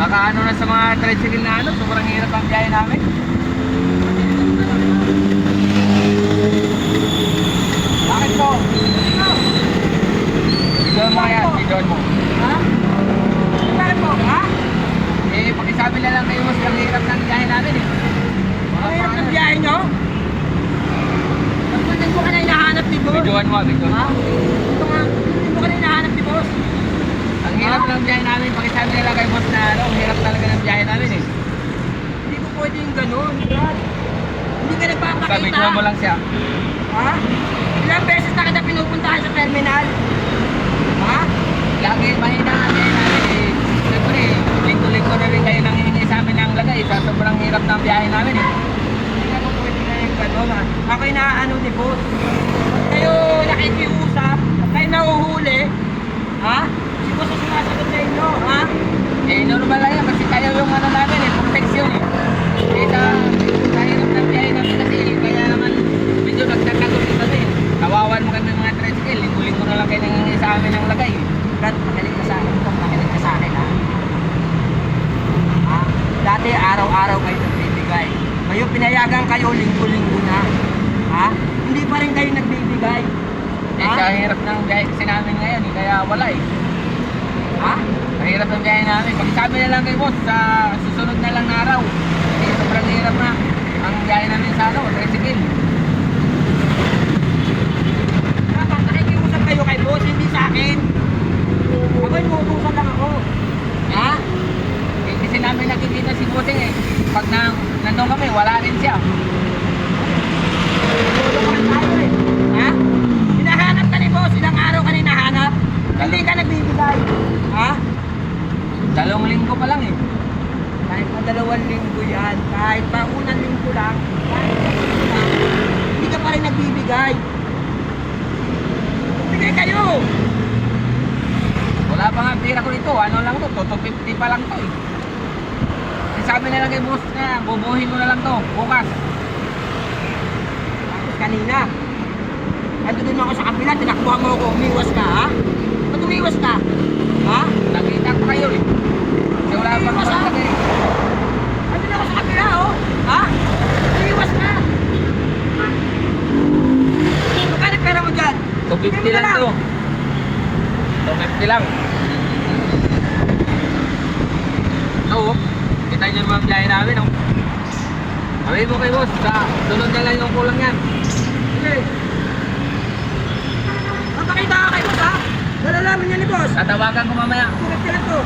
Baka ano na sa mga tricycle na ano, sobrang hirap ang biyahe namin. Bakit po? Bidon mo yan, bidon mo. Ha? Bakit po? Ha? Eh, pakisabi na lang kayo, mas ang hirap ng biyahe namin eh. Ang hirap ng biyahe nyo? Hindi ko ka na hinahanap ni boss. Bidon mo, bidon Ha? mo. Ito nga, hindi ko ka na hinahanap ni boss. Ang hirap ng biyahe namin, pakisabi na lang kay boss na ano, ang hirap talaga ng biyahe namin eh. Hindi ko pwede yung ganun, Brad. Hindi ka nagpapakita. Bidon mo lang siya. Ha? Ilang beses na kita pinupuntahan sa terminal? Ha? Lagi mahina ang biyahe namin eh. Siyempre, lingko-lingko na rin kayo nangihingi sa amin ng lagay sa sobrang hirap ng biyahe namin eh. Hindi ka po pwede na yung ganun, ha? Ako'y naaano ni boss. Kayo nakikiusap, kayo nahuhuli, ha? Si boss ang sumasagot sa inyo, ha? Eh, normal lang yan kasi kaya yung ano namin eh, protection eh. Eh, sa hirap ng biyahe namin kasi kaya naman medyo nagtatagot din kami. Kawawan mo kami mga tricycle, linggo-linggo na lang kayo nangihingi sa amin ng lagay eh. Brad, makinig ka sa akin ito, makinig ka sa akin, ha? Ha? Dati araw-araw kayo nagbibigay. Ngayon pinayagan kayo linggo-linggo na. Ha? Hindi pa rin kayo nagbibigay. Eh, sa hirap ng biyahe kasi namin ngayon eh, kaya wala eh. Ha? Sa hirap ng biyahe namin, pagsabi na lang kay boss sa susunod na lang na araw. Kasi sobrang hirap na ang biyahe namin sa ano, tricycle. Dapat nakikiusap kayo kay boss, hindi sa akin. Ako'y muutusan lang ako. Ha? Eh, kasi namin nakikita si Bossing eh. Pag nandun kami, wala rin siya. Tulungan tayo eh. Ha? Hinahanap ka ni boss, ilang araw ka na hinahanap. Hindi ka nagbibigay. Ha? 2 linggo pa lang eh. Kahit pa 2 linggo yan, kahit pa unang linggo lang, kahit pa linggo lang, hindi ka pa rin nagbibigay. Bigay kayo! Wala pa nga pira ko dito. Ano lang to, 250 pa lang to eh. Eh, sabi na lang kay boss na, bubuhin mo na lang to, bukas. Tapos kanina, ando din ako sa kapila, tinakbuhan mo ako, umiwas ka ha? Ba't umiwas ka? Ha? Nakita ko kayo eh. Kasi wala pa Umiwas, ha? kapag eh. Ando din ako sa kapila oh! Ha? Umiwas ka! Magkano pera mo dyan? 250 lang to. 250 lang. Oo. Kita nyo yung mga biyahe namin oh. Sabi mo kay boss, sa sunod na lang yung kulang yan. Sige. Papakita ka kay boss ha? Nalalaman niya ni boss. Tatawagan ko mamaya. Tulad ka na to.